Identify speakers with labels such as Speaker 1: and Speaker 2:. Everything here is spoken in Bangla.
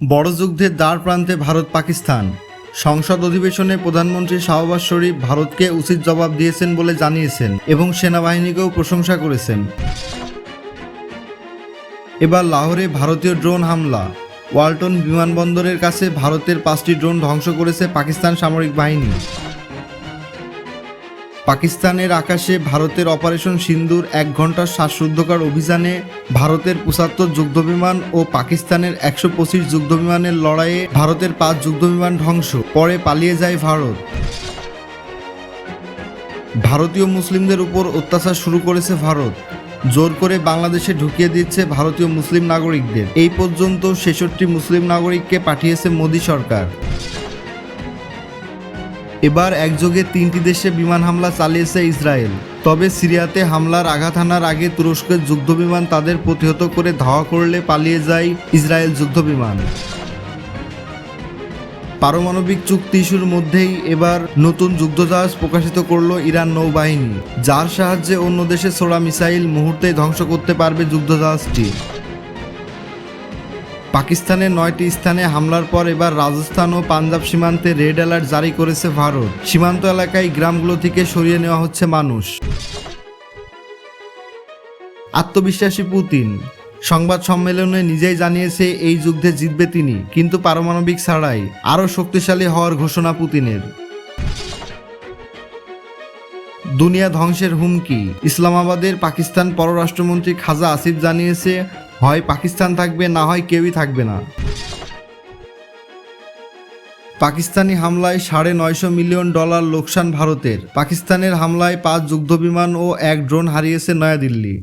Speaker 1: বড় যুদ্ধের দ্বার প্রান্তে ভারত পাকিস্তান। সংসদ অধিবেশনে প্রধানমন্ত্রী শাহবাজ শরীফ ভারতকে উচিত জবাব দিয়েছেন বলে জানিয়েছেন এবং সেনাবাহিনীকেও প্রশংসা করেছেন। এবার লাহোরে ভারতীয় ড্রোন হামলা। ওয়ালটন বিমানবন্দরের কাছে ভারতের 5টি ড্রোন ধ্বংস করেছে পাকিস্তান সামরিক বাহিনী। পাকিস্তানের আকাশে ভারতের অপারেশন সিন্দুর 1 ঘন্টার শ্বাসরুদ্ধকর অভিযানে ভারতের 75 যুদ্ধবিমান ও পাকিস্তানের 125 যুদ্ধবিমানের লড়াইয়ে ভারতের 5 যুদ্ধবিমান ধ্বংস, পরে পালিয়ে যায় ভারত। ভারতীয় মুসলিমদের উপর অত্যাচার শুরু করেছে ভারত। জোর করে বাংলাদেশে ঢুকিয়ে দিচ্ছে ভারতীয় মুসলিম নাগরিকদের। এই পর্যন্ত 66 মুসলিম নাগরিককে পাঠিয়েছে মোদী সরকার। এবার একযোগে 3টি দেশে বিমান হামলা চালিয়েছে ইসরায়েল। তবে সিরিয়াতে হামলার আঘাত হানার আগে তুরস্কের যুদ্ধবিমান তাদের প্রতিহত করে ধাওয়া করলে পালিয়ে যায় ইসরায়েল যুদ্ধবিমান। পারমাণবিক চুক্তি ইস্যুর মধ্যেই এবার নতুন যুদ্ধজাহাজ প্রকাশিত করল ইরান নৌবাহিনী, যার সাহায্যে অন্য দেশে ছোড়া মিসাইল মুহূর্তেই ধ্বংস করতে পারবে যুদ্ধজাহাজটি। পাকিস্তানের 9টি স্থানে হামলার পর এবার রাজস্থান ও পাঞ্জাব সীমান্তে রেড অ্যালার্ট জারি করেছে ভারত। সীমান্ত এলাকায় গ্রামগুলো থেকে সরিয়ে নেওয়া হচ্ছে মানুষ। আত্মবিশ্বাসী পুতিন সংবাদ সম্মেলনে নিজেই জানিয়েছে এই যুদ্ধে জিতবে তিনি, কিন্তু পারমাণবিক ছাড়াই। আরও শক্তিশালী হওয়ার ঘোষণা পুতিনের। দুনিয়া ধ্বংসের হুমকি। ইসলামাবাদের পাকিস্তান পররাষ্ট্রমন্ত্রী খাজা আসিফ জানিয়েছে, হয় পাকিস্তান থাকবে, না হয় কেউই থাকবে না। পাকিস্তানি হামলায় $950 মিলিয়ন লোকসান ভারতের। পাকিস্তানের হামলায় 5 যুদ্ধবিমান ও 1 ড্রোন হারিয়েছে নয়াদিল্লি।